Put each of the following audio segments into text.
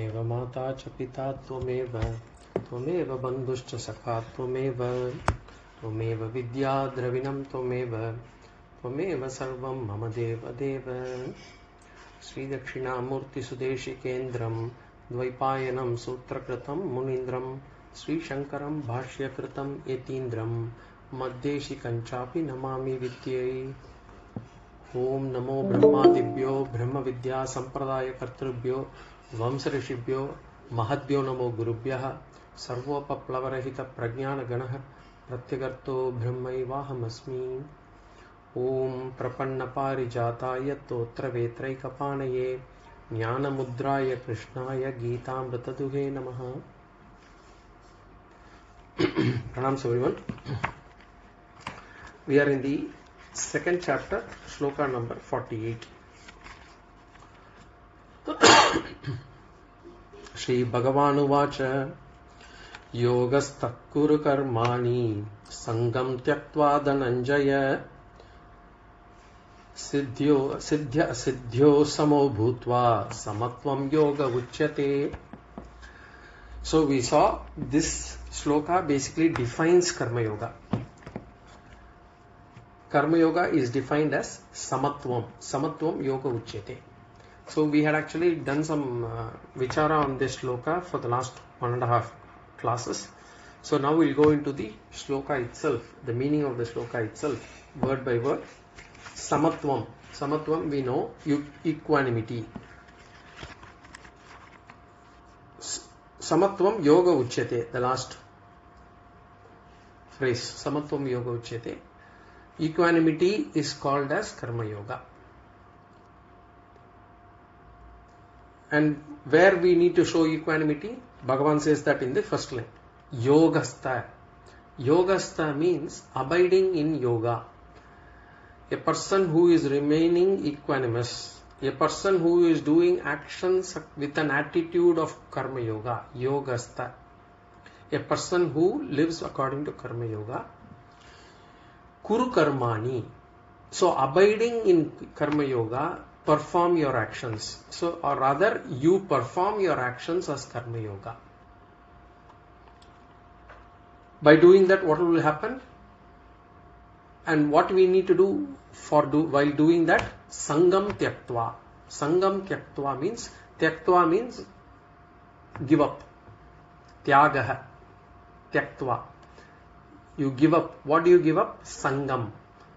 त्वमेव माता च पिता त्वमेव बन्धुश्च सखा त्वमेव विद्या द्रविणं त्वमेव सर्वं मम देव श्रीदक्षिणामूर्तिसुदेशिकेन्द्रं द्वैपायनं सूत्रकृतं मुनीन्द्रं श्रीशङ्करं भाष्यकृतं यतीन्द्रं मद्देशिकञ्चापि नमामि विद्यै। ओम नमो ब्रह्मादिभ्यो ब्रह्मविद्या संप्रदायकर्तृभ्यो वंशऋषिभ्यो महद्भ्यो नमो गुरुभ्यः। सर्वोपप्लवरहित प्रज्ञानगणः प्रत्यगर्तो ब्रह्मैवाहमस्मि। ओम प्रपन्नपारिजाताय तोत्रवेत्रैकपाणये ज्ञानमुद्राय कृष्णाय गीतामृतदुहे नमः। Pranams everyone. We are in the second chapter, Sloka number 48. Shri Bhagavan Uvacha yōgastha kuru karmāṇi Saṅgam tyaktvā dhananjaya sidhdyasidhdyōḥ samo bhūtvā Samatvam yoga Ucyate. So we saw this sloka basically defines karma yoga. Karma yoga is defined as Samatvam. Samatvam yoga Ucyate. So we had actually done some vichara on this sloka for the last 1.5 classes. So now we'll go into the sloka itself, the meaning of the sloka itself, word by word. Samatvam. Samatvam we know, equanimity. Samatvam yoga Ucyate, the last phrase. Samatvam yoga Ucyate. Equanimity is called as karma yoga. And where we need to show equanimity, Bhagavan says that in the first line. Yōgastha. Yōgastha means abiding in yoga. A person who is remaining equanimous. A person who is doing actions with an attitude of karma yoga. Yōgastha. A person who lives according to karma yoga. Kuru karmāṇi. So abiding in karma yoga, perform your actions. So or rather you perform your actions as karma yoga. By doing that, what will happen? And what we need to do while doing that? Saṅgam tyaktvā. Saṅgam tyaktvā means give up. Tyaktvā. You give up. What do you give up? Saṅgam.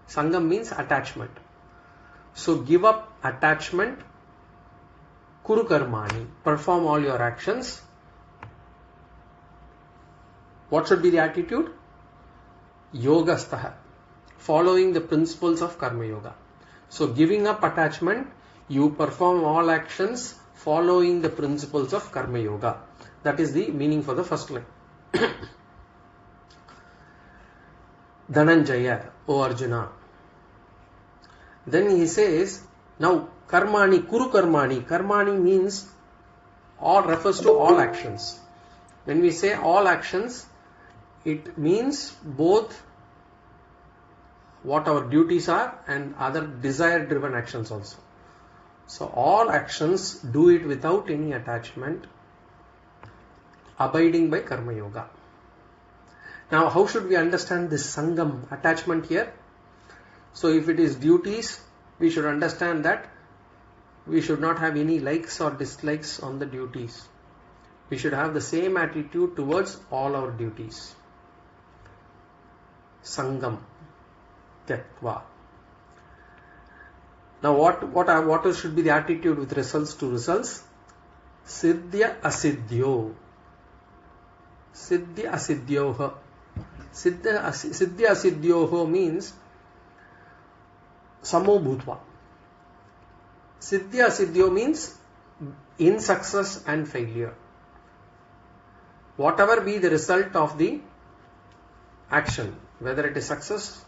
Saṅgam means attachment. So give up attachment. Kuru karmāṇi. Perform all your actions. What should be the attitude? Yōgastha. Following the principles of karma yoga. So giving up attachment, you perform all actions following the principles of karma yoga. That is the meaning for the first line. Dhananjaya, O Arjuna. Then he says, now karmāṇi, kuru karmāṇi. Karmāṇi means refers to all actions. When we say all actions, it means both what our duties are and other desire driven actions also. So all actions, do it without any attachment, abiding by karma yoga. Now, how should we understand this Saṅgam, attachment here? So, if it is duties, we should understand that we should not have any likes or dislikes on the duties. We should have the same attitude towards all our duties. Saṅgam, tyaktvā. Now, what should be the attitude with results to results? Sidhdyasidhdyōḥ. Sidhdyasidhdyōḥ. Sidhdyasidhdyōḥ means samo bhūtvā. Sidhdyasidhdyōḥ means in success and failure. Whatever be the result of the action, whether it is success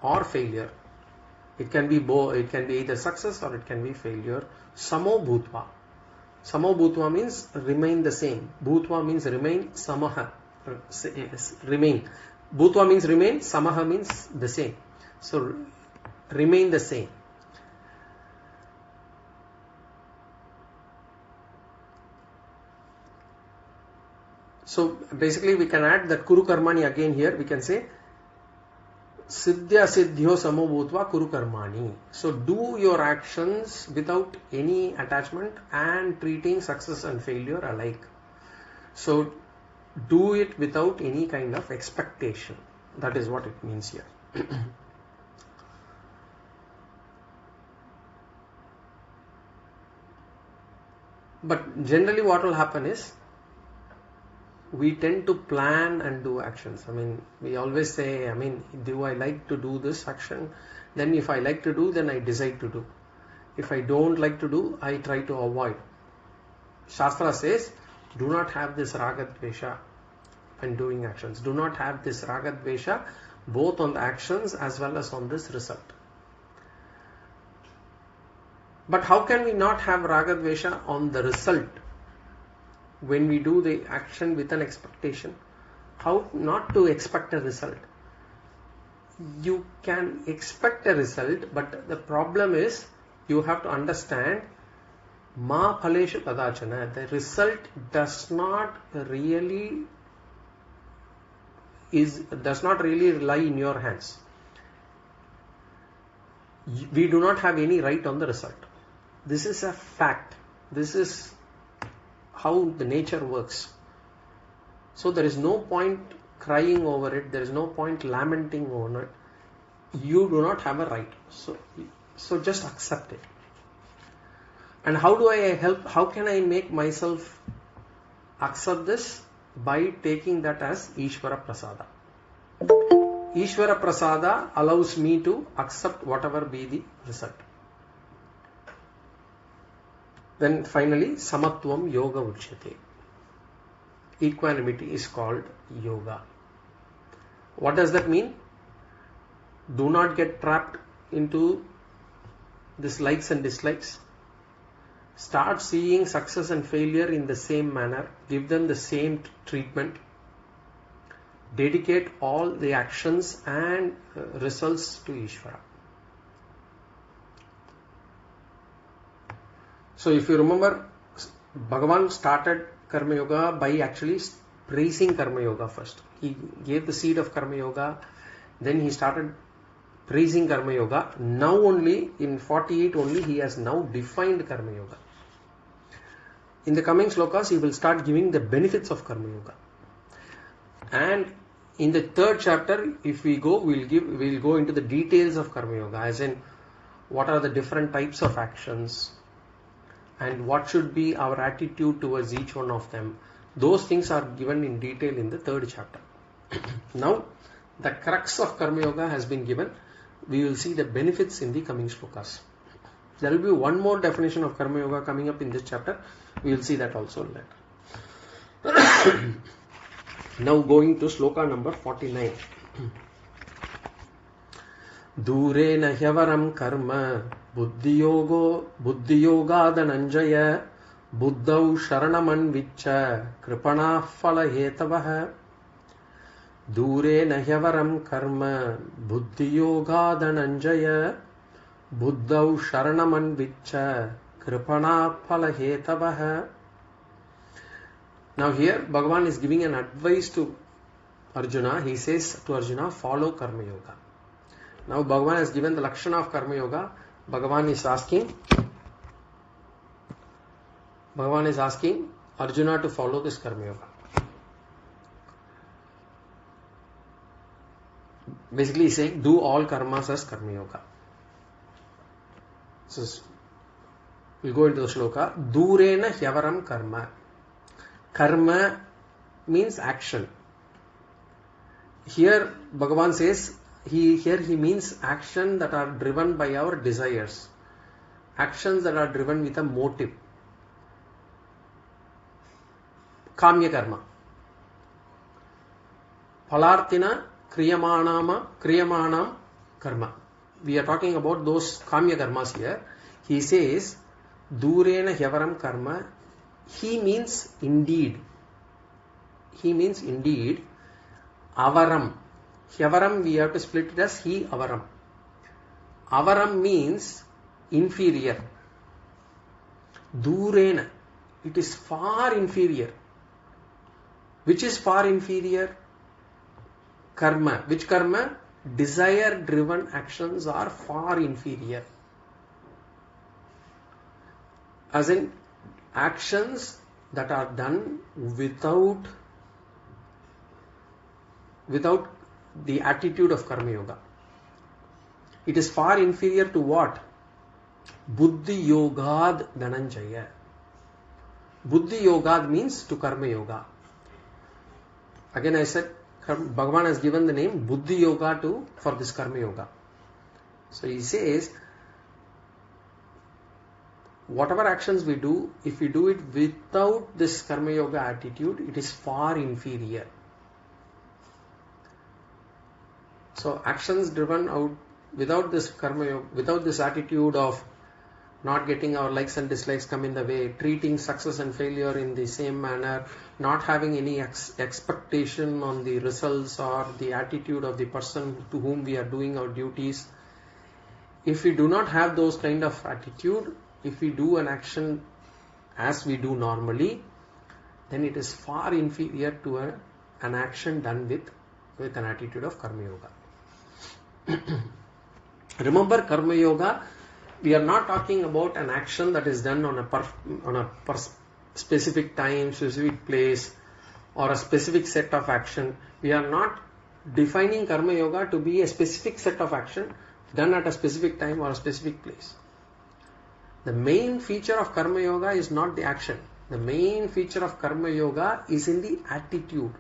or failure, it can be either success or it can be failure. Samo bhūtvā. Samo bhūtvā means remain the same. Bhūtvā means remain. Samaḥ. Remain. Bhūtvā means remain. Samaḥ means the same. So remain the same. So basically we can add that kuru karmāṇi again here. We can say sidhdyasidhdyōḥ bhūtvā kuru karmāṇi. So do your actions without any attachment and treating success and failure alike. So do it without any kind of expectation. That is what it means here. But generally what will happen is, we tend to plan and do actions. We always say, do I like to do this action? Then if I like to do, then I decide to do. If I don't like to do, I try to avoid. Shastra says, do not have this raaga dvesha when doing actions. Do not have this raaga dvesha both on the actions as well as on this result. But how can we not have raaga dvesha on the result? When we do the action with an expectation, how not to expect a result? You can expect a result, but the problem is you have to understand ma phaleshu kadachana. The result does not really lie in your hands. We do not have any right on the result. This is a fact. This is how the nature works. So there is no point crying over it. There is no point lamenting over it. You do not have a right. So just accept it. And how do I help? How can I make myself accept this? By taking that as Ishvara Prasada. Ishvara Prasada allows me to accept whatever be the result. Then finally, Samatvam Yoga Ucyate. Equanimity is called yoga. What does that mean? Do not get trapped into this likes and dislikes. Start seeing success and failure in the same manner. Give them the same treatment. Dedicate all the actions and results to Ishvara. So if you remember, Bhagavan started Karma Yoga by actually praising Karma Yoga first. He gave the seed of Karma Yoga, then he started praising Karma Yoga. Now only, in 48 only, he has now defined Karma Yoga. In the coming slokas, he will start giving the benefits of Karma Yoga. And in the third chapter, if we go, we'll go into the details of Karma Yoga, as in what are the different types of actions, and what should be our attitude towards each one of them. Those things are given in detail in the third chapter. Now, the crux of Karma Yoga has been given. We will see the benefits in the coming slokas. There will be one more definition of Karma Yoga coming up in this chapter. We will see that also later. Now going to sloka number 49. dureṇa avaram karma Buddhi Yoga dhananjaya buddhau sharanam anviccha kripana phala hetavah. dureṇa avaram karma Buddhi Yoga dhananjaya buddhau sharanam anviccha kripana phala hetavah. Now here Bhagavan is giving an advice to Arjuna. He says to Arjuna, follow Karma Yoga. Now Bhagavan has given the lakshana of Karma Yoga. Bhagavan is asking Arjuna to follow this Karma Yoga. Basically he's saying, do all karmas as Karma Yoga. So we'll go into the sloka. dureṇa avaram karma. Karma means action. Here Bhagavan says, he means action that are driven by our desires. Actions that are driven with a motive. Kamya karma. Phalartina kriyamanam karma. We are talking about those kamya karmas here. He says, dureṇa avaram karma. He means indeed. Avaram. Avaram, we have to split it as he avaram. Avaram means inferior. Dureṇa, it is far inferior. Which is far inferior? Karma. Which karma? Desire driven actions are far inferior. As in actions that are done without the attitude of karma yoga. It is far inferior to what? Buddhi Yogad Dhananjaya. Buddhi Yogad means to karma yoga. Again I said, Bhagavan has given the name Buddhi Yoga for this karma yoga. So he says, whatever actions we do, if we do it without this karma yoga attitude, it is far inferior. So actions driven out without this karma yoga, without this attitude of not getting our likes and dislikes come in the way, treating success and failure in the same manner, not having any expectation on the results or the attitude of the person to whom we are doing our duties. If we do not have those kind of attitude, if we do an action as we do normally, then it is far inferior to an action done with an attitude of karma yoga. Remember, karma yoga, we are not talking about an action that is done on a specific time, specific place, or a specific set of action. We are not defining karma yoga to be a specific set of action done at a specific time or a specific place. The main feature of karma yoga is not the action. The main feature of karma yoga is in the attitude.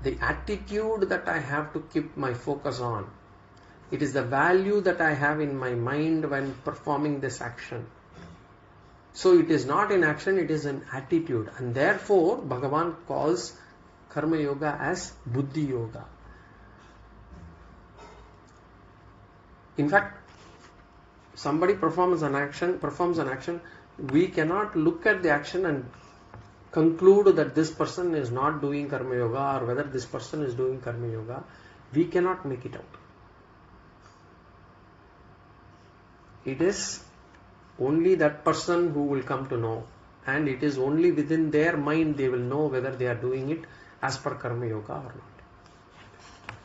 The attitude that I have to keep my focus on. It is the value that I have in my mind when performing this action. So it is not in action, it is an attitude. And therefore, Bhagavan calls karma yoga as Buddhi Yoga. In fact, somebody performs an action, we cannot look at the action and conclude that this person is not doing karma yoga or whether this person is doing karma yoga. We cannot make it out. It is only that person who will come to know, and it is only within their mind they will know whether they are doing it as per karma yoga or not.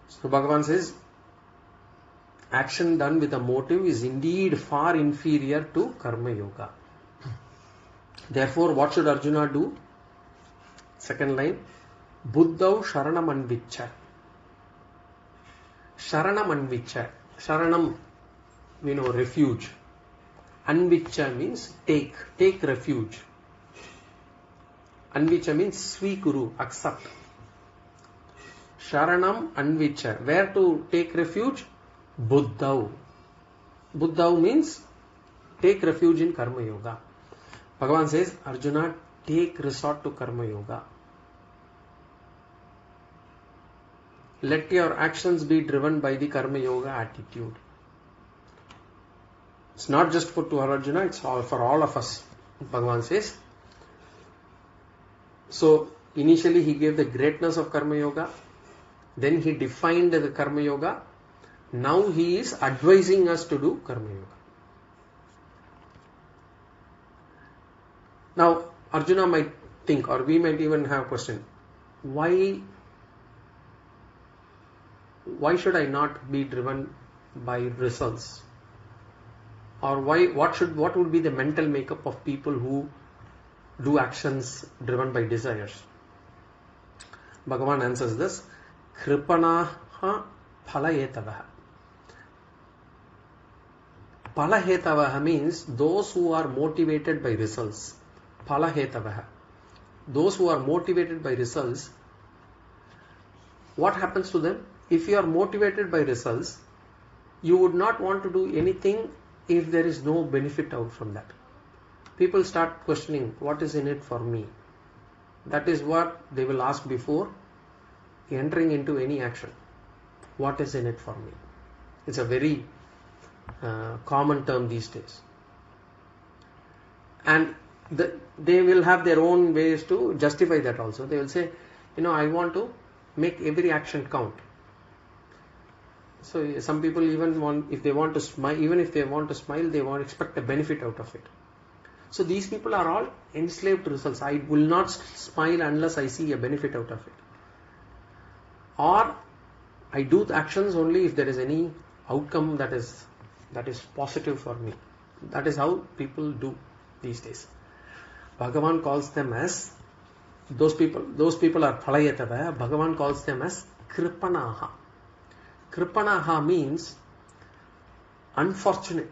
So Bhagavan says, action done with a motive is indeed far inferior to karma yoga. Therefore, what should Arjuna do? Second line, Buddhau Sharanam Anvicha. Sharanam Anvicha. Sharanam, we know, refuge. Anvicha means take refuge. Anvicha means swikuru, accept. Sharanam Anvicha. Where to take refuge? Buddhau. Buddhau means take refuge in karma yoga. Bhagavan says, Arjuna, take resort to karma yoga. Let your actions be driven by the karma yoga attitude. It's not just for Arjuna, it's all for all of us, Bhagavan says. So, initially he gave the greatness of karma yoga. Then he defined the karma yoga. Now he is advising us to do karma yoga. Now, Arjuna might think, or we might even have a question, why should I not be driven by results? Or what would be the mental makeup of people who do actions driven by desires? Bhagavan answers this, Kripanaha phalayetavaha. Palahetavaha means those who are motivated by results. Palahetavaha. Those who are motivated by results, what happens to them? If you are motivated by results, you would not want to do anything if there is no benefit out from that. People start questioning, what is in it for me? That is what they will ask before entering into any action. What is in it for me? It's a very common term these days. And they will have their own ways to justify that also. They will say, I want to make every action count. So some people even want, if they want to smile, they expect a benefit out of it. So these people are all enslaved to results. I will not smile unless I see a benefit out of it. Or I do the actions only if there is any outcome that is positive for me. That is how people do these days. Bhagavan calls them as those people are phalayatava. Bhagavan calls them as kripanaha. Kripanaha means unfortunate.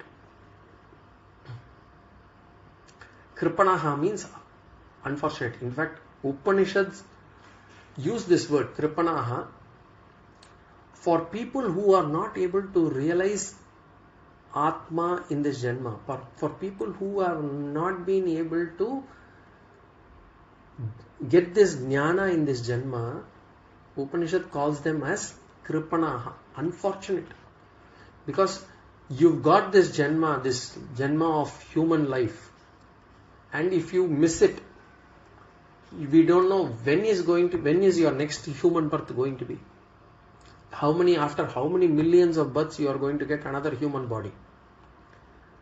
Kripanaha means unfortunate. In fact, Upanishads use this word kripanaha for people who are not able to realize Atma in this Janma. For people who are not being able to get this jnana in this Janma, Upanishad calls them as kripanaha, unfortunate. Because you've got this Janma of human life, and if you miss it, we don't know when is your next human birth going to be. After how many millions of births you are going to get another human body.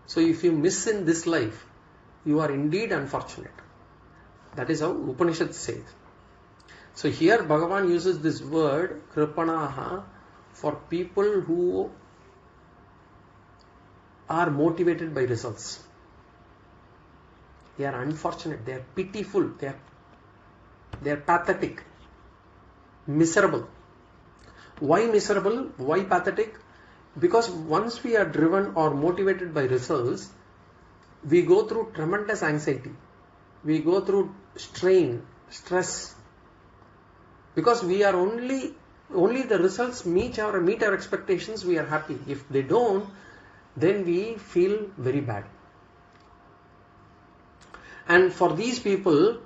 So if you miss in this life, you are indeed unfortunate. That is how Upanishad says. So here Bhagavan uses this word kripanaha for people who are motivated by results. They are unfortunate, they are pitiful, they are pathetic, miserable. Why miserable? Why pathetic? Because once we are driven or motivated by results, we go through tremendous anxiety. We go through strain, stress. Because we are only the results meet our expectations, we are happy. If they don't, then we feel very bad. And for these people,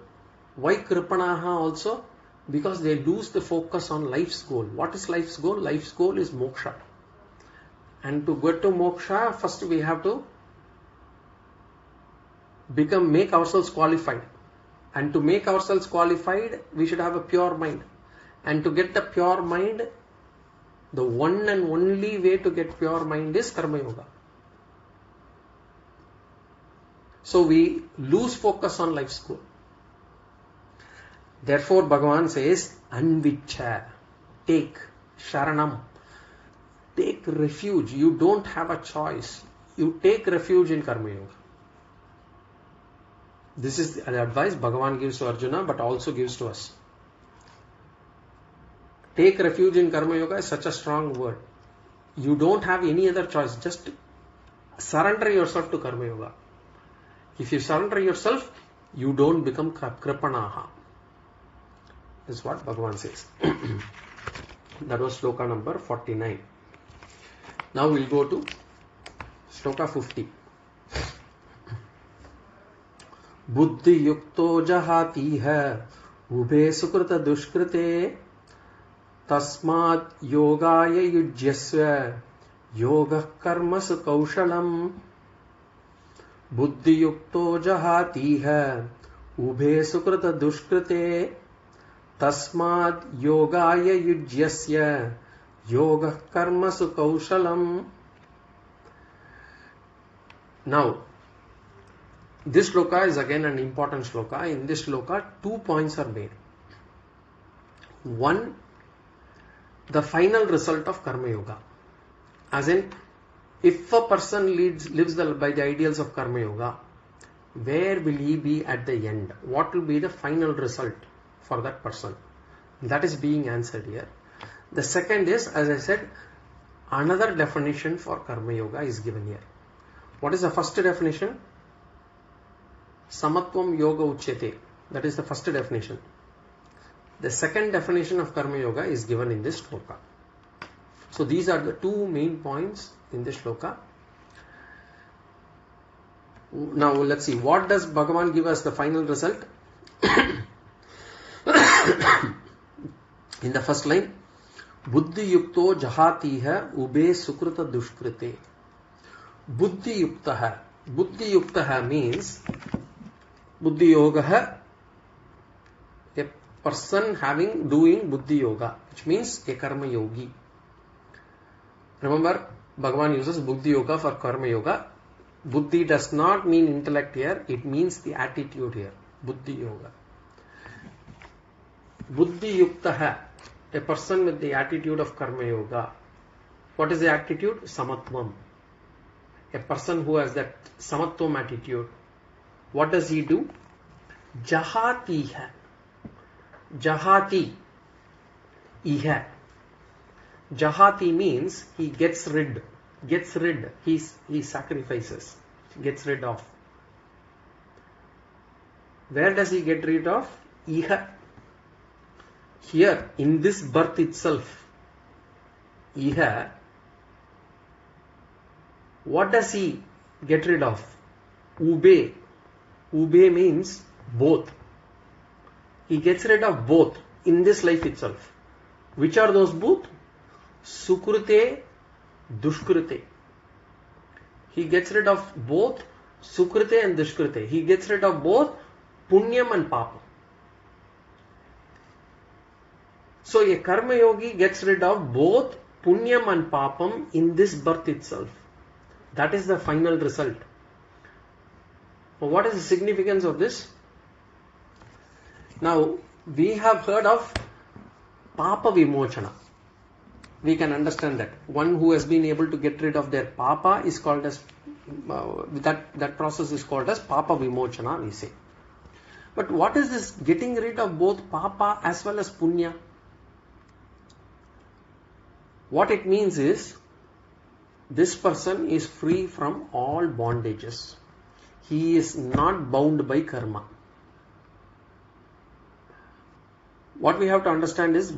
why kripanaha also? Because they lose the focus on life's goal. What is life's goal? Life's goal is moksha. And to get to moksha, first we have to make ourselves qualified. And to make ourselves qualified, we should have a pure mind. And to get the pure mind, the one and only way to get pure mind is karma yoga. So we lose focus on life's goal. Therefore, Bhagavan says, anvichya, take, sharanam, take refuge. You don't have a choice. You take refuge in karma yoga. This is the advice Bhagavan gives to Arjuna, but also gives to us. Take refuge in karma yoga is such a strong word. You don't have any other choice. Just surrender yourself to karma yoga. If you surrender yourself, you don't become kripanaha. This is what Bhagavan says. That was Sloka number 49. Now we'll go to Sloka 50. Buddhi yukto jahati hai ubhe sukrita dushkrite tasmad yogaya yujyasya yogah karmasu kaushalam. Buddhi yukto jahati hai ubhe sukrita dushkrite tasmad yogaya yujyasya yogah karmasu kaushalam. Now, this shloka is again an important shloka. In this shloka, 2 points are made. One, the final result of karma yoga. As in, if a person lives by the ideals of karma yoga, where will he be at the end? What will be the final result for that person? That is being answered here. The second is, as I said, another definition for karma yoga is given here. What is the first definition? Samatvam yoga Ucyate. That is the first definition. The second definition of karma yoga is given in this shloka. So these are the two main points in this shloka. Now let's see, what does Bhagavan give us the final result? In the first line, Buddhi yukto jahati hai ube sukrita dushkrite. Buddhi yukta hai. Buddhi yukta hai means Buddhi Yoga hai, a person doing Buddhi Yoga, which means a karma yogi. Remember, Bhagavan uses Buddhi Yoga for karma yoga. Buddhi does not mean intellect here, it means the attitude here. Buddhi Yoga. Buddhi Yuktaha, a person with the attitude of Karma Yoga. What is the attitude? Samatvam. A person who has that Samatvam attitude. What does he do? Jahati hai. Jahati. Iha. Jahati means he gets rid. He sacrifices. Gets rid of. Where does he get rid of? Iha. Here, in this birth itself. Iha. What does he get rid of? Ube. Ube means both. He gets rid of both in this life itself. Which are those both? Sukrute, dushkrute. He gets rid of both sukrute and dushkrute. He gets rid of both punyam and papa. So a karma yogi gets rid of both punyam and papam in this birth itself. That is the final result. So what is the significance of this? Now, we have heard of papa vimochana. We can understand that. One who has been able to get rid of their papa is called as, that process is called as papa vimochana, we say. But what is this getting rid of both papa as well as punya? What it means is, this person is free from all bondages. He is not bound by karma. What we have to understand is,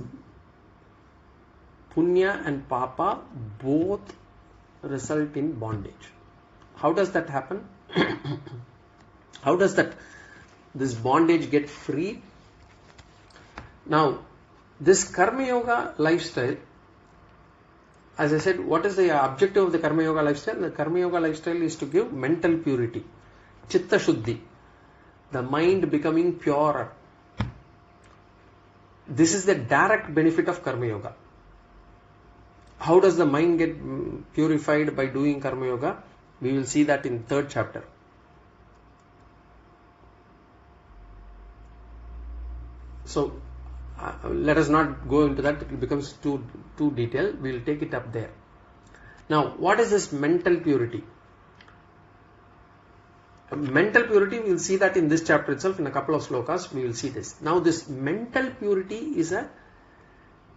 punya and papa both result in bondage. How does that happen? How does this bondage get free? Now, this karma yoga lifestyle, as I said, what is the objective of the karma yoga lifestyle? The karma yoga lifestyle is to give mental purity, chitta shuddhi, the mind becoming purer. This is the direct benefit of karma yoga. How does the mind get purified by doing karma yoga? We will see that in 3rd chapter. So, let us not go into that, it becomes too detailed. We will take it up there. Now, what is this mental purity? Mental purity, we will see that in this chapter itself. In a couple of slokas, we will see this. Now, this mental purity is a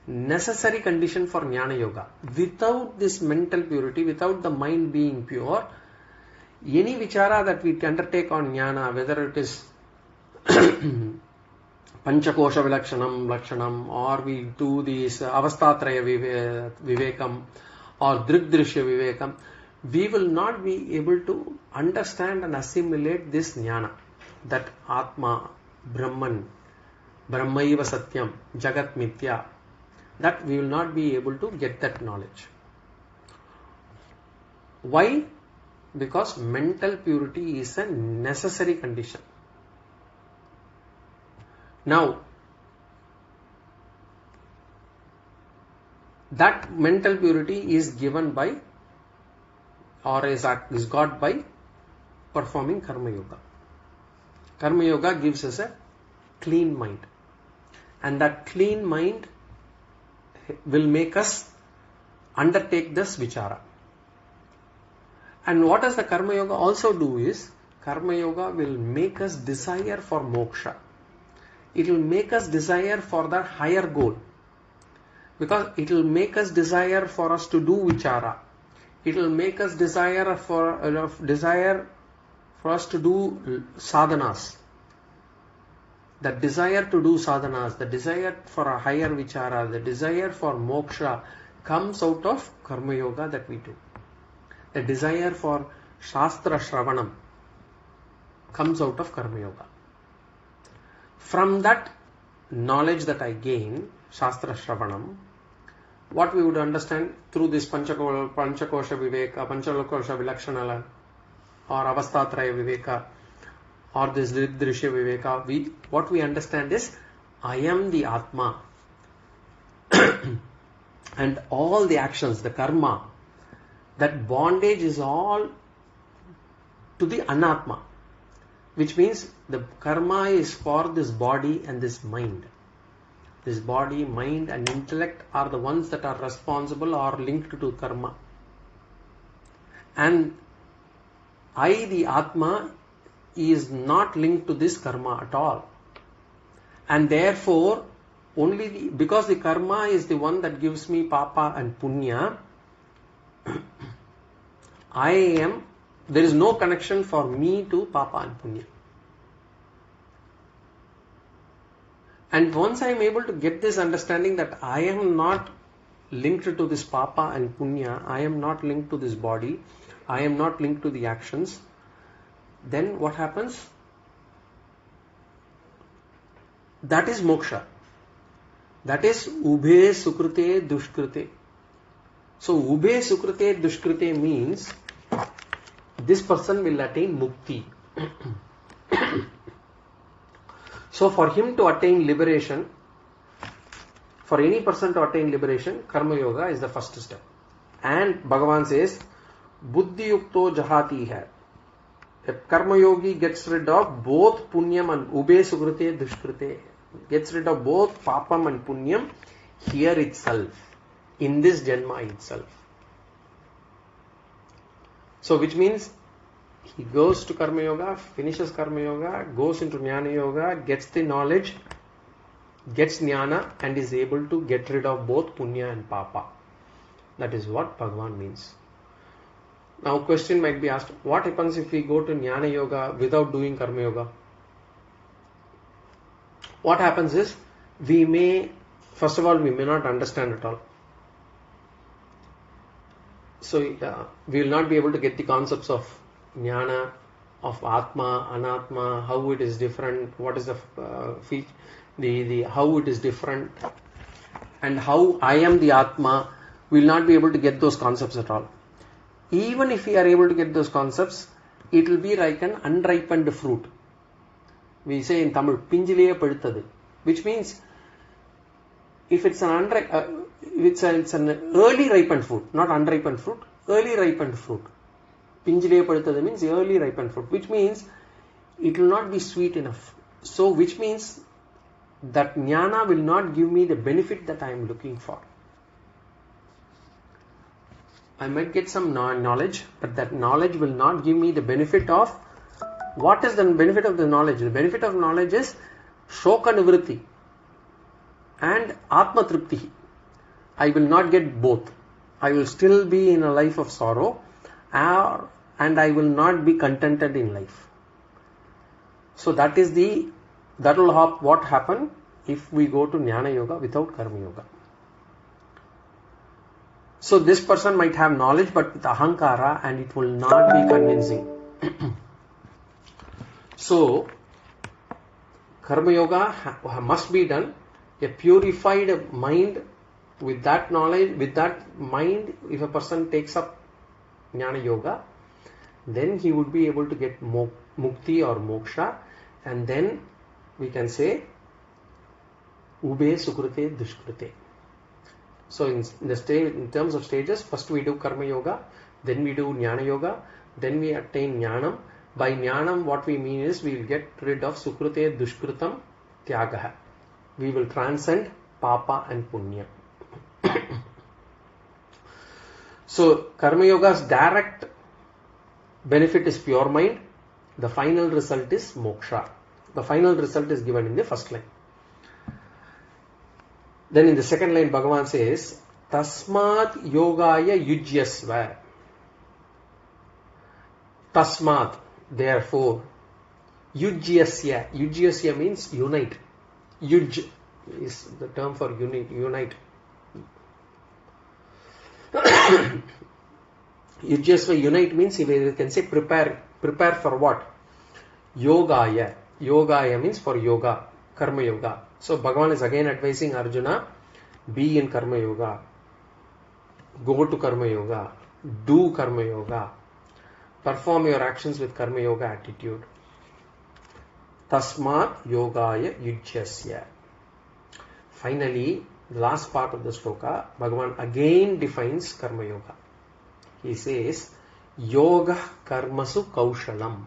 necessary condition for jnana yoga. Without this mental purity, without the mind being pure, any vichara that we undertake on jnana, whether it is Panchakosha Lakshanam, or we do this Avastatraya Vivekam, or Drigdrishya Vivekam, we will not be able to understand and assimilate this jnana, that Atma, Brahman, Brahmaiva Satyam, Jagat Mithya, that we will not be able to get that knowledge. Why? Because mental purity is a necessary condition. Now, that mental purity is given by, or is got by performing karma yoga. Karma yoga gives us a clean mind, and that clean mind will make us undertake this vichara. And what does the karma yoga also do is, karma yoga will make us desire for moksha. It will make us desire for the higher goal, because it will make us desire for us to do vichara. It will make us desire for us to do sadhanas. The desire to do sadhanas, the desire for a higher vichara, the desire for moksha comes out of karma yoga that we do. The desire for shastra shravanam comes out of karma yoga. From that knowledge that I gain, shastra shravanam, what we would understand through this Panchakosha Viveka, Panchalokosha Vilakshana, or Avastatraya Viveka, or this Drishya Viveka, what we understand is, I am the Atma. And all the actions, the karma, that bondage is all to the anatma, which means the karma is for this body and this mind. This body, mind and intellect are the ones that are responsible or linked to karma. And I, the Atma, is not linked to this karma at all. And therefore, because the karma is the one that gives me papa and punya, there is no connection for me to papa and punya. And once I am able to get this understanding that I am not linked to this papa and punya, I am not linked to this body, I am not linked to the actions, then what happens? That is moksha. That is ubhe sukrute dushkrute. So ubhe sukrute dushkrute means this person will attain mukti. So for him to attain liberation, for any person to attain liberation, karma yoga is the first step. And Bhagavan says, buddhi yukto jahati hai. A karma yogi gets rid of both punyam and ube sukrute dushkrute. Gets rid of both papam and punyam here itself, in this janma itself. So which means he goes to karma yoga, finishes karma yoga, goes into jnana yoga, gets the knowledge, gets jnana and is able to get rid of both punya and papa. That is what Bhagavan means. Now question might be asked, what happens if we go to jnana yoga without doing karma yoga? What happens is, first of all, we may not understand at all. So we will not be able to get the concepts of jnana, of atma, anatma, how it is different, what is the how it is different, and how I am the atma. We will not be able to get those concepts at all. Even if we are able to get those concepts, it will be like an unripened fruit. We say in Tamil, pinjiliye padutadu, which means if it's an early ripened fruit, not unripened fruit, early ripened fruit. Pinjiliye padutadu means early ripened fruit, which means it will not be sweet enough. So which means that jnana will not give me the benefit that I am looking for. I might get some knowledge, but that knowledge will not give me the benefit of. What is the benefit of the knowledge? The benefit of knowledge is shoka nivritti and atma tripti. I will not get both. I will still be in a life of sorrow and I will not be contented in life. So that will what happen if we go to jnana yoga without karma yoga. So this person might have knowledge but with ahankara and it will not be convincing. So karma yoga must be done. A purified mind with that knowledge, with that mind, if a person takes up jnana yoga, then he would be able to get mukti or moksha, and then we can say ube sukrute dushkrute. So in terms of stages, first we do karma yoga, then we do jnana yoga, then we attain jnanam. By jnanam, what we mean is we will get rid of sukrute dushkrutam tyagaḥ. We will transcend papa and punya. So karma yoga's direct benefit is pure mind. The final result is moksha. The final result is given in the first line. Then in the second line, Bhagavan says, Tasmat yogaya yujyasva. Tasmat, therefore. Yujyasya. Yujyasya means unite. Yuj is the term for unite. Yujyasva, unite means, we can say prepare. Prepare for what? Yogaya. Yogaya means for yoga. Karma yoga. So Bhagavan is again advising Arjuna, be in karma yoga. Go to karma yoga. Do karma yoga. Perform your actions with karma yoga attitude. Tasmat yogaya yujyasya. Finally, the last part of the sloka, Bhagavan again defines karma yoga. He says, Yoga karmasu kaushalam.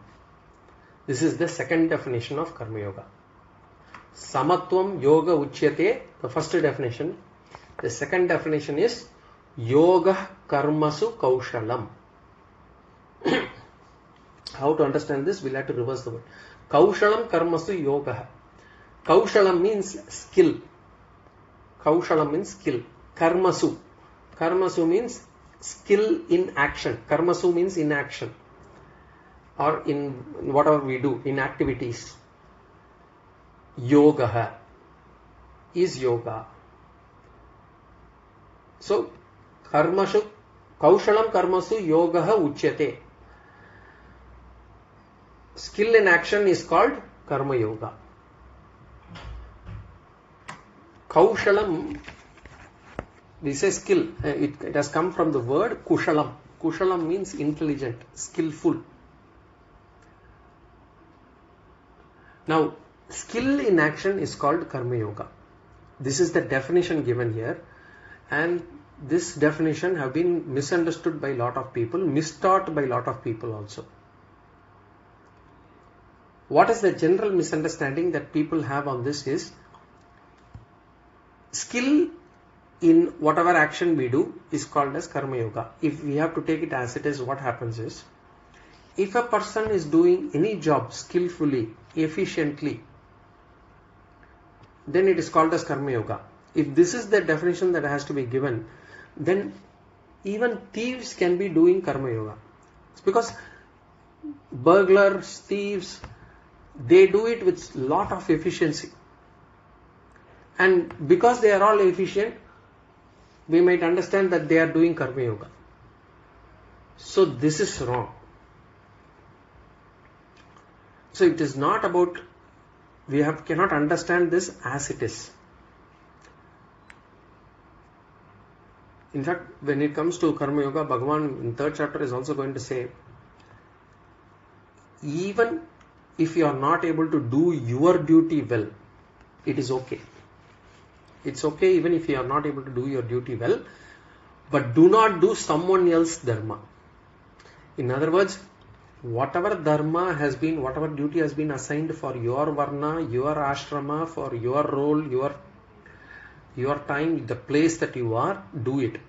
This is the second definition of karma yoga. Samatvam yoga ucyate, the first definition. The second definition is yoga karmasu kaushalam. How to understand this? We'll have to reverse the word. Kaushalam karmasu yoga. Kaushalam means skill. Kaushalam means skill. Karmasu. Karmasu means skill in action. Karmasu means in action. Or in whatever we do, in activities. Yōgaḥ is yoga. So, kaushalam karmasu yogaḥ ucyate. Skill in action is called karma yoga. Kaushalam, we say skill. It has come from the word kushalam. Kushalam means intelligent, skillful. Now, skill in action is called karma yoga. This is the definition given here, and this definition have been misunderstood by a lot of people, mistaught by a lot of people also. What is the general misunderstanding that people have on this is, skill in whatever action we do is called as karma yoga. If we have to take it as it is, what happens is, if a person is doing any job skillfully, efficiently, then it is called as karma yoga. If this is the definition that has to be given, then even thieves can be doing karma yoga. It's because burglars, thieves, they do it with lot of efficiency. And because they are all efficient, we might understand that they are doing karma yoga. So this is wrong. So it is not about, cannot understand this as it is. In fact, when it comes to karma yoga, Bhagavan in 3rd chapter is also going to say, even if you are not able to do your duty well, it is okay. It's okay even if you are not able to do your duty well, but do not do someone else's dharma. In other words, whatever dharma has been, whatever duty has been assigned for your varna, your ashrama, for your role, your time, the place that you are, do it.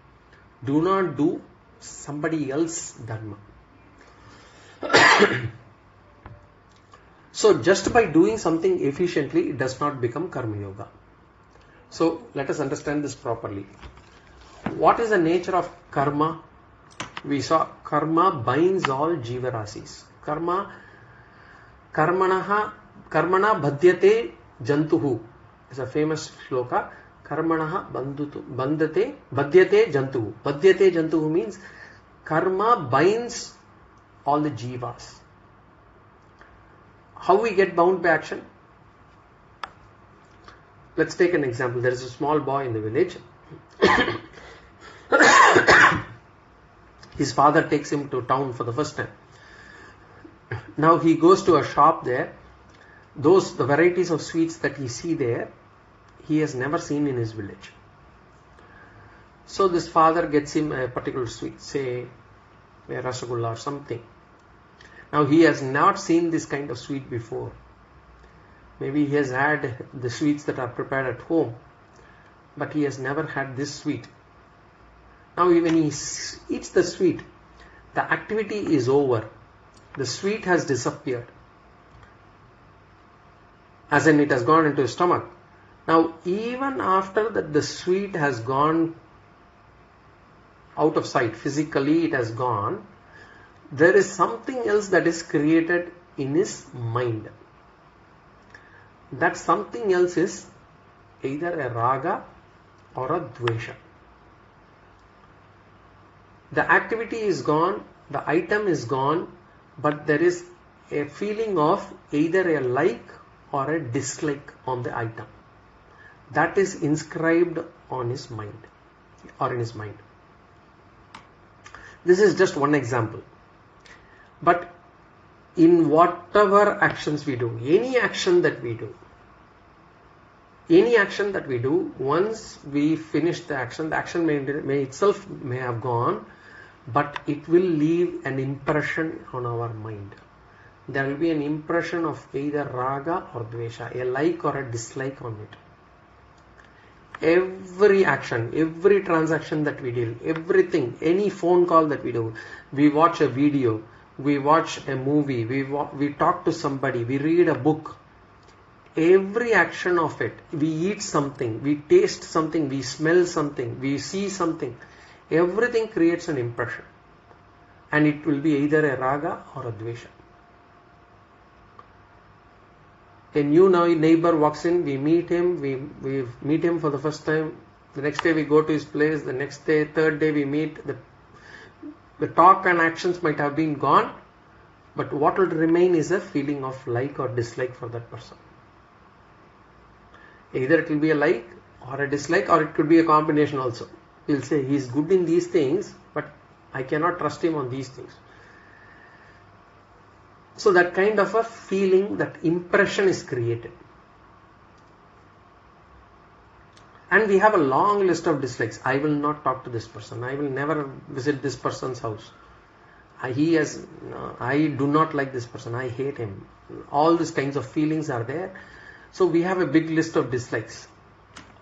Do not do somebody else's dharma. So just by doing something efficiently, it does not become karma yoga. So let us understand this properly. What is the nature of karma? We saw karma binds all jivarasis. Karmana badhyate jantuhu is a famous sloka. Karmana badyate jantuhu. Badyate jantuhu means karma binds all the jivas. How we get bound by action? Let's take an example. There is a small boy in the village. His father takes him to town for the first time. Now he goes to a shop there. The varieties of sweets that he see there, he has never seen in his village. So this father gets him a particular sweet, say a rasagulla or something. Now he has not seen this kind of sweet before. Maybe he has had the sweets that are prepared at home, but he has never had this sweet. Now when he eats the sweet, the activity is over. The sweet has disappeared. As in, it has gone into his stomach. Now even after that the sweet has gone out of sight, physically it has gone, there is something else that is created in his mind. That something else is either a raaga or a dvesha. The activity is gone, the item is gone, but there is a feeling of either a like or a dislike on the item. That is inscribed on his mind or in his mind. This is just one example. But in whatever actions we do, any action that we do, once we finish the action may itself have gone, but it will leave an impression on our mind. There will be an impression of either raaga or dvesha, a like or a dislike on it. Every action, every transaction that we do, everything, any phone call that we do, we watch a video, we watch a movie, we talk to somebody, we read a book, every action of it, we eat something, we taste something, we smell something, we see something, everything creates an impression. And it will be either a raaga or a dvesha. A new neighbor walks in, we meet him, we meet him for the first time, the next day we go to his place, the next day, third day we meet, the talk and actions might have been gone, but what will remain is a feeling of like or dislike for that person. Either it will be a like or a dislike, or it could be a combination also. We'll say he is good in these things, but I cannot trust him on these things. So that kind of a feeling, that impression is created. And we have a long list of dislikes. I will not talk to this person. I will never visit this person's house. I do not like this person. I hate him. All these kinds of feelings are there. So we have a big list of dislikes.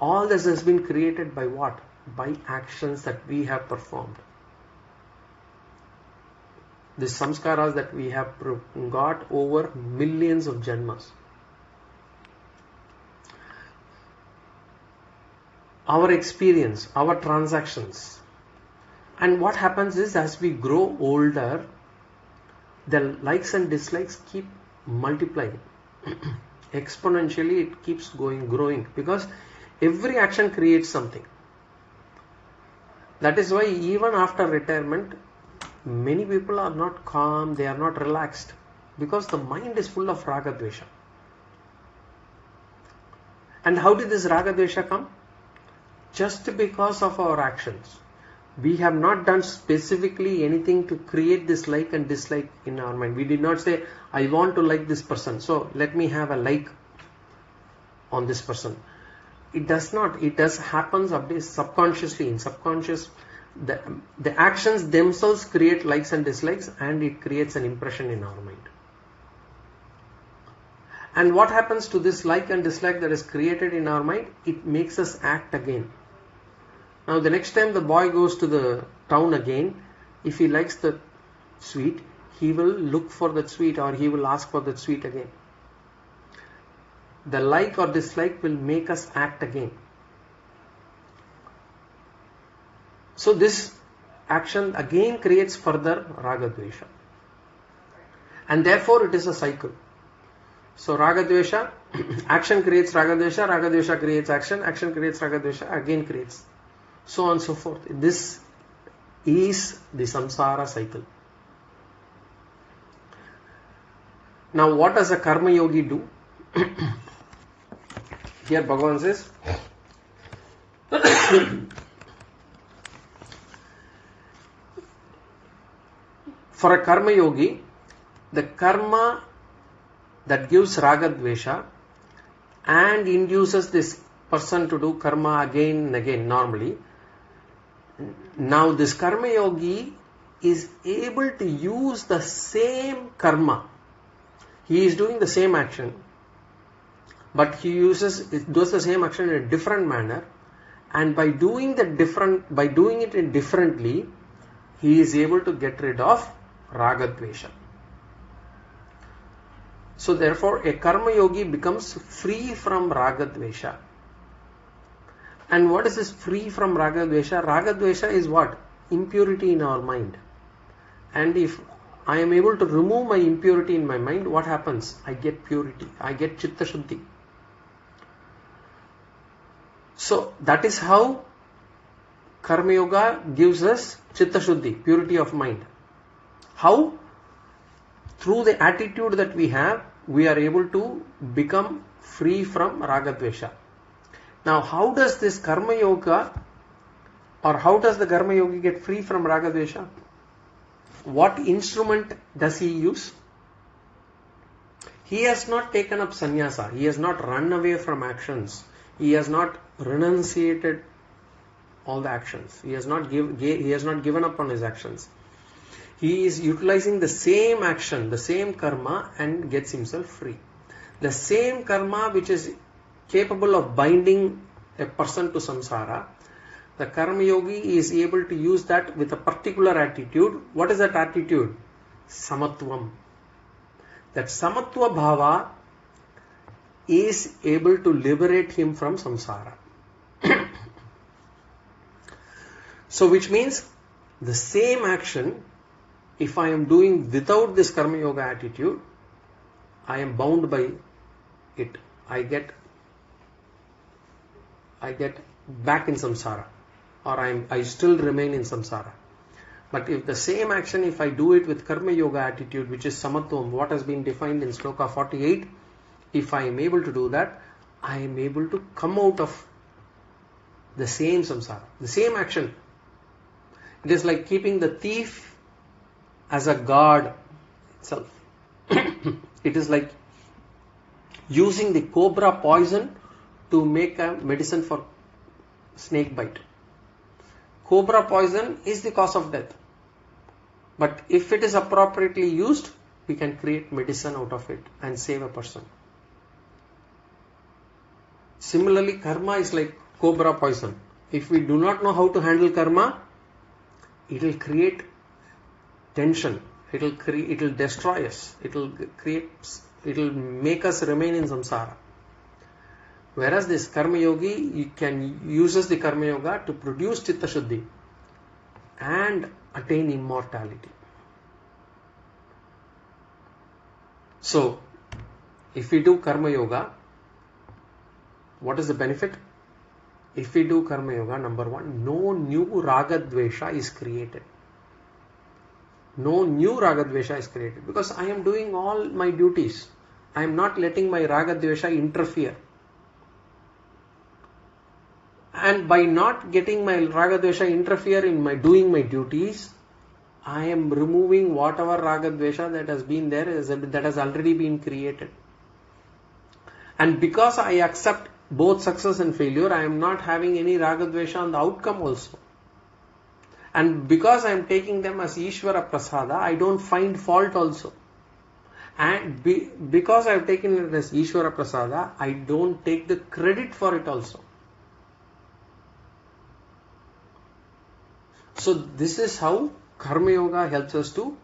All this has been created by what? By actions that we have performed. The samskaras that we have got over millions of janmas. Our experience, our transactions. And what happens is, as we grow older, the likes and dislikes keep multiplying. Exponentially it keeps growing, because every action creates something. That is why even after retirement, many people are not calm, they are not relaxed, because the mind is full of raaga dvesha. And how did this raaga dvesha come? Just because of our actions. We have not done specifically anything to create this like and dislike in our mind. We did not say, I want to like this person, so let me have a like on this person. It does not. It does happens subconsciously. In subconscious, the actions themselves create likes and dislikes, and it creates an impression in our mind. And what happens to this like and dislike that is created in our mind? It makes us act again. Now the next time the boy goes to the town again, if he likes the sweet, he will look for that sweet, or he will ask for that sweet again. The like or dislike will make us act again. So this action again creates further raaga dvesha. And therefore it is a cycle. So raaga dvesha, action creates raaga dvesha creates action creates raaga dvesha, again creates. So on and so forth. This is the samsara cycle. Now what does a karma yogi do? Here Bhagavan says, for a karma yogi, the karma that gives raaga dvesha and induces this person to do karma again and again normally. Now this karma yogi is able to use the same karma. He is doing the same action, but he does the same action in a different manner, and by doing it differently, he is able to get rid of raaga dvesha. So therefore a karma yogi becomes free from raaga dvesha. And what is this free from raaga dvesha? Raaga dvesha is what? Impurity in our mind. And if I am able to remove my impurity in my mind, what happens? I get purity. I get chitta shuddhi. So that is how karma yoga gives us chitta shuddhi, purity of mind. How? Through the attitude that we have, we are able to become free from raaga dvesha. Now, how does this karma yoga, or how does the karma yogi get free from raaga dvesha? What instrument does he use? He has not taken up sannyasa. He has not run away from actions. He has not renunciated all the actions. He has not given up on his actions. He is utilizing the same action, the same karma, and gets himself free. The same karma which is capable of binding a person to samsara, the karma yogi is able to use that with a particular attitude. What is that attitude? Samatvam. That samatva bhava is able to liberate him from samsara. So which means the same action, if I am doing without this karma yoga attitude, I am bound by it. I get back in samsara, or I still remain in samsara. But if the same action, if I do it with karma yoga attitude, which is samatvam, what has been defined in Sloka 48, if I am able to do that, I am able to come out of the same samsara, the same action. It is like keeping the thief as a guard itself. It is like using the cobra poison to make a medicine for snake bite. Cobra poison is the cause of death. But if it is appropriately used, we can create medicine out of it and save a person. Similarly, karma is like cobra poison. If we do not know how to handle karma, it will create tension. It will destroy us. It will make us remain in samsara. Whereas this karma yogi uses the karma yoga to produce chitta shuddhi and attain immortality. So, if we do karma yoga, what is the benefit? If we do karma yoga, number one, no new raaga dvesha is created. No new raaga dvesha is created because I am doing all my duties. I am not letting my raaga dvesha interfere. And by not getting my raaga dvesha interfere in my doing my duties, I am removing whatever raaga dvesha that has been there, that has already been created. And because I accept both success and failure, I am not having any raaga dvesha on the outcome also. And because I am taking them as Ishvara Prasada, I don't find fault also. And because I have taken it as Ishvara Prasada, I don't take the credit for it also. So this is how karma yoga helps us to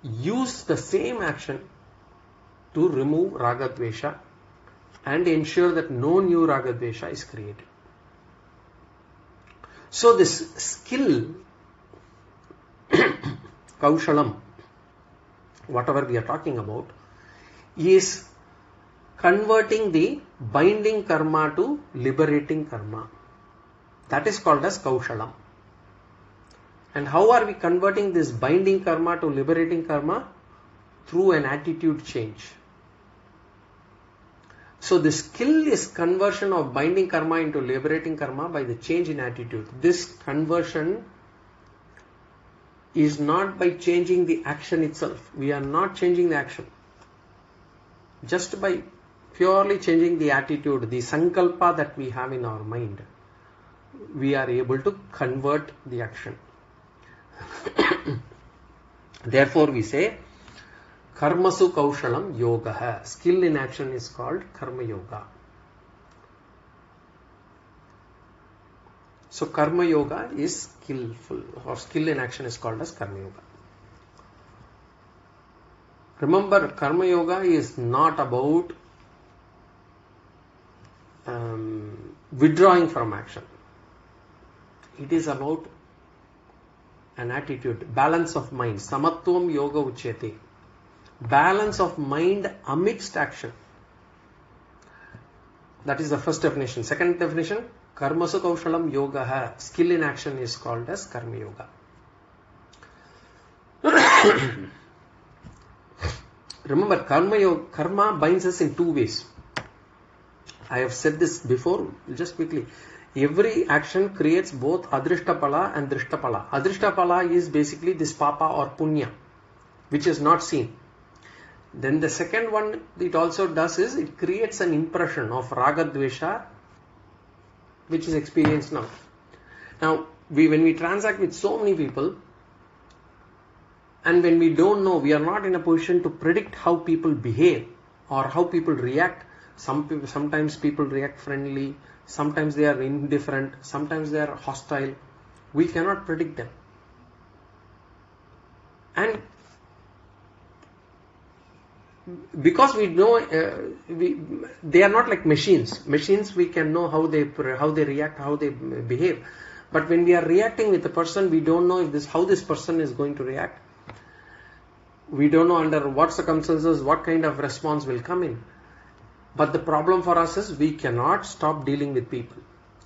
use the same action to remove raaga dvesha and ensure that no new raaga dvesha is created. So this skill, kaushalam, whatever we are talking about, is converting the binding karma to liberating karma. That is called as kaushalam. And how are we converting this binding karma to liberating karma? Through an attitude change. So the skill is conversion of binding karma into liberating karma by the change in attitude. This conversion is not by changing the action itself. We are not changing the action. Just by purely changing the attitude, the sankalpa that we have in our mind, we are able to convert the action. Therefore we say, karmasu kaushalam yōgaḥ. Skill in action is called karma yoga. So karma yoga is skillful, or skill in action is called as karma yoga. Remember, karma yoga is not about withdrawing from action. It is about an attitude, balance of mind. Samatvam yoga Ucyate. Balance of mind amidst action. That is the first definition. Second definition, karmasu kaushalam yōgaḥ. Skill in action is called as karma yoga. Remember, karma binds us in two ways. I have said this before, just quickly. Every action creates both adrishtapala and drishtapala. Adrishtapala is basically this papa or punya, which is not seen. Then the second one it also does is it creates an impression of raaga dvesha, which is experienced now. Now, when we transact with so many people, and when we don't know, we are not in a position to predict how people behave or how people react. Sometimes people react friendly, sometimes they are indifferent, sometimes they are hostile. We cannot predict them. And because we know, they are not like machines. Machines, we can know how they react, how they behave. But when we are reacting with a person, we don't know how this person is going to react. We don't know under what circumstances, what kind of response will come in. But the problem for us is we cannot stop dealing with people.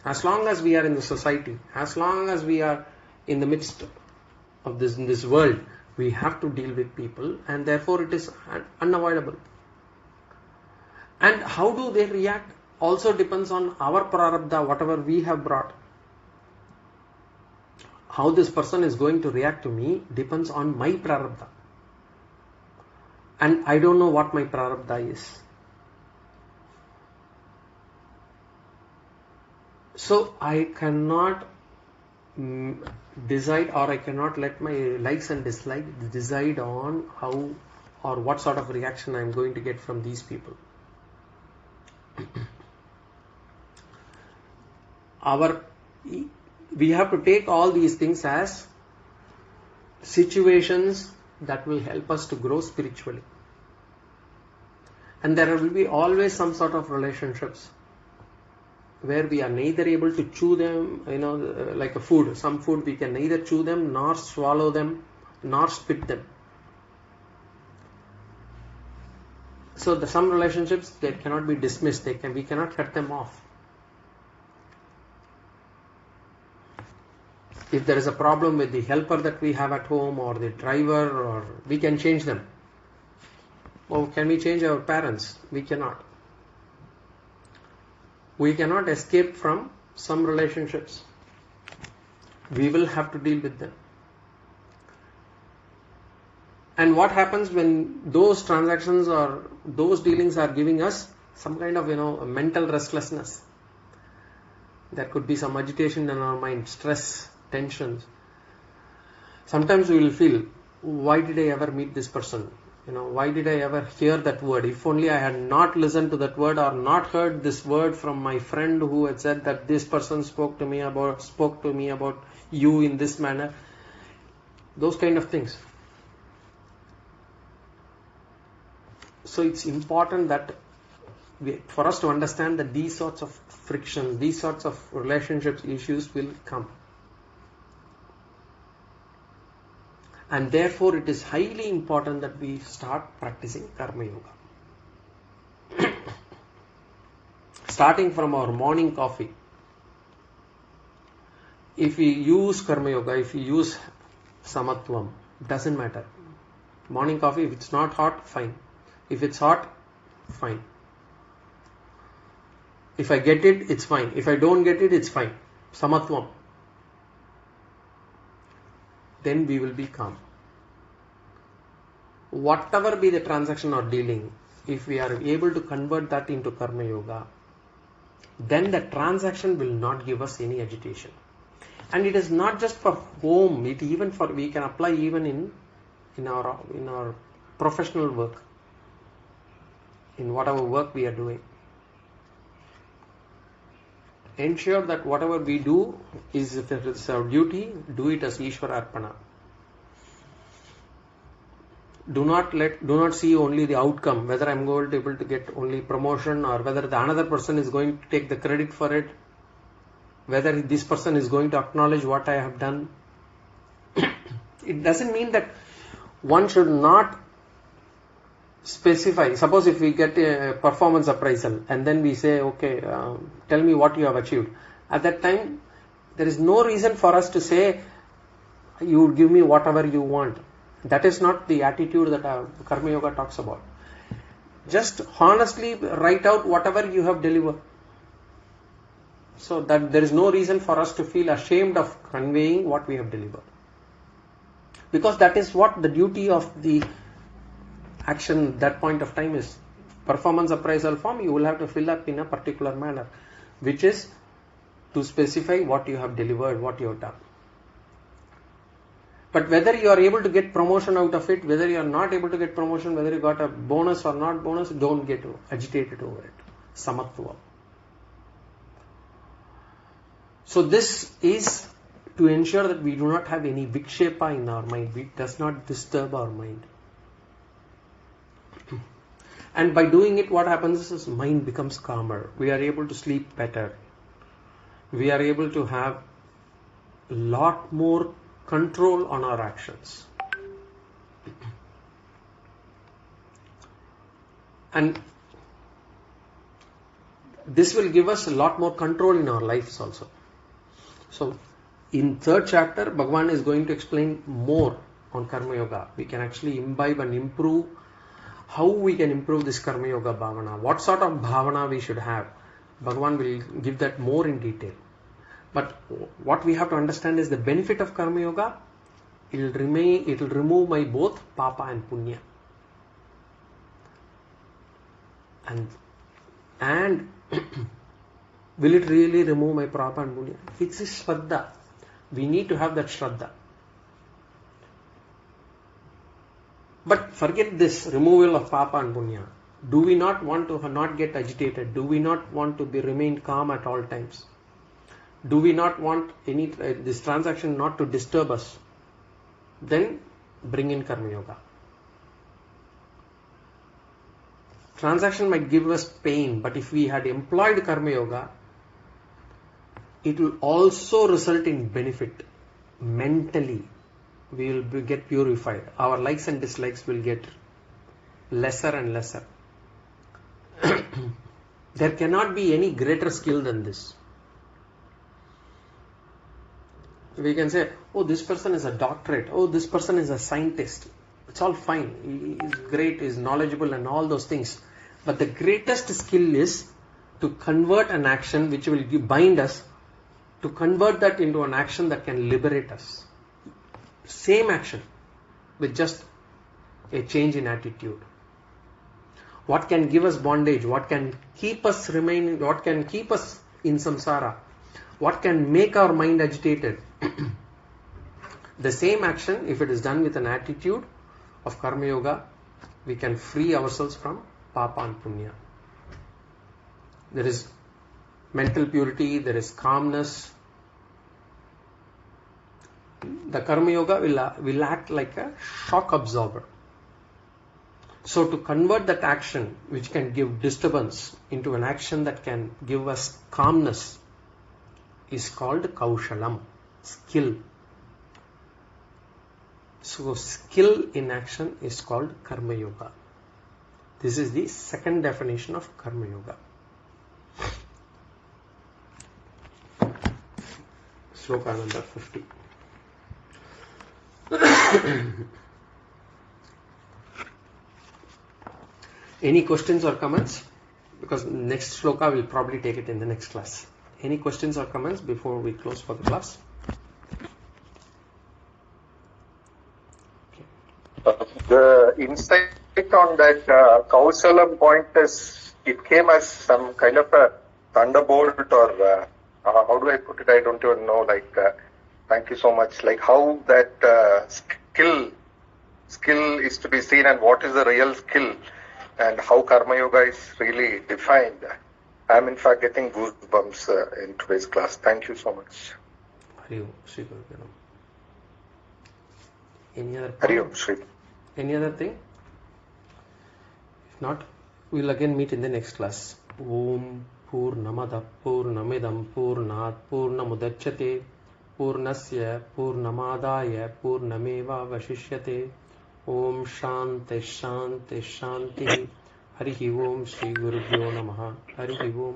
As long as we are in the society, as long as we are in the midst of this world, we have to deal with people, and therefore it is unavoidable. And how do they react also depends on our prarabdha, whatever we have brought. How this person is going to react to me depends on my prarabdha. And I don't know what my prarabdha is. So I cannot decide, or I cannot let my likes and dislikes decide on how or what sort of reaction I am going to get from these people. We have to take all these things as situations that will help us to grow spiritually. And there will be always some sort of relationships where we are neither able to chew them, like a food. Some food we can neither chew them, nor swallow them, nor spit them. So some relationships, they cannot be dismissed. We cannot cut them off. If there is a problem with the helper that we have at home, or the driver, or we can change them. Or can we change our parents? We cannot. We cannot escape from some relationships. We will have to deal with them. And what happens when those transactions or those dealings are giving us some kind of, a mental restlessness? There could be some agitation in our mind, stress, tensions. Sometimes we will feel, why did I ever meet this person? Why did I ever hear that word? If only I had not listened to that word, or not heard this word from my friend who had said that this person spoke to me about you in this manner. Those kind of things. So it's important that for us to understand that these sorts of frictions, these sorts of relationships issues will come. And therefore it is highly important that we start practicing karma yoga. Starting from our morning coffee. If we use karma yoga, if we use Samatvam, doesn't matter. Morning coffee, if it's not hot, fine. If it's hot, fine. If I get it, it's fine. If I don't get it, it's fine. Samatvam. Then we will be calm. Whatever be the transaction or dealing, if we are able to convert that into karma yoga, then the transaction will not give us any agitation. And it is not just for home, we can apply even in our professional work, in whatever work we are doing. Ensure that whatever we do is, if it is our duty, do it as Ishvara Arpana. Do not see only the outcome, whether I'm going to be able to get only promotion, or whether another person is going to take the credit for it, whether this person is going to acknowledge what I have done. It doesn't mean that one should not specify. Suppose if we get a performance appraisal and then we say, okay, tell me what you have achieved. At that time, there is no reason for us to say, you give me whatever you want. That is not the attitude that Karma Yoga talks about. Just honestly write out whatever you have delivered. So that there is no reason for us to feel ashamed of conveying what we have delivered. Because that is what the duty of the action at that point of time is. Performance appraisal form, you will have to fill up in a particular manner, which is to specify what you have delivered, what you have done. But whether you are able to get promotion out of it, whether you are not able to get promotion, whether you got a bonus or not bonus, don't get agitated over it. Samatvam. So this is to ensure that we do not have any vikshepa in our mind. It does not disturb our mind. And by doing it, what happens is mind becomes calmer. We are able to sleep better. We are able to have a lot more control on our actions. And this will give us a lot more control in our lives also. So, in third chapter, Bhagavan is going to explain more on Karma Yoga. We can actually imbibe and improve how we can improve this Karma Yoga bhavana. What sort of bhavana we should have. Bhagavan will give that more in detail. But what we have to understand is the benefit of Karma Yoga. It will remove my both papa and punya. And will it really remove my papa and punya? It's a shraddha. We need to have that shraddha. But forget this removal of papa and punya. Do we not want to not get agitated? Do we not want to remain calm at all times? Do we not want this transaction not to disturb us? Then bring in Karma Yoga. Transaction might give us pain, but if we had employed Karma Yoga, it will also result in benefit. Mentally, we will get purified. Our likes and dislikes will get lesser and lesser. There cannot be any greater skill than this. We can say, oh, this person is a doctorate. Oh, this person is a scientist. It's all fine. He is great, he is knowledgeable and all those things. But the greatest skill is to convert an action which will bind us, to convert that into an action that can liberate us. Same action with just a change in attitude. What can give us bondage? What can keep us remaining? What can keep us in samsara? What can make our mind agitated? The same action, if it is done with an attitude of Karma Yoga, we can free ourselves from papa and punya. There is mental purity, there is calmness. The Karma Yoga will act like a shock absorber. So to convert that action which can give disturbance into an action that can give us calmness is called kaushalam, skill. So skill in action is called Karma Yoga. This is the second definition of Karma Yoga. Sloka number 50. Any questions or comments? Because next sloka we'll probably take it in the next class. Any questions or comments before we close for the class? The insight on that Kausalam point is, it came as some kind of a thunderbolt, or how do I put it? I don't even know. Thank you so much. Like how that skill is to be seen, and what is the real skill, and how Karma Yoga is really defined. I'm in fact getting goosebumps in today's class. Thank you so much. Any other point? Any other thing? If not, we'll again meet in the next class. Om Purnamada Purnamidam Purnat Purnamudachyate Purnasya Purnamadaya Purnameva Vashishyate. Om Shanti Shanti Shanti. Harihi Om Shri Gurubhyo Namaha. Harihi Om.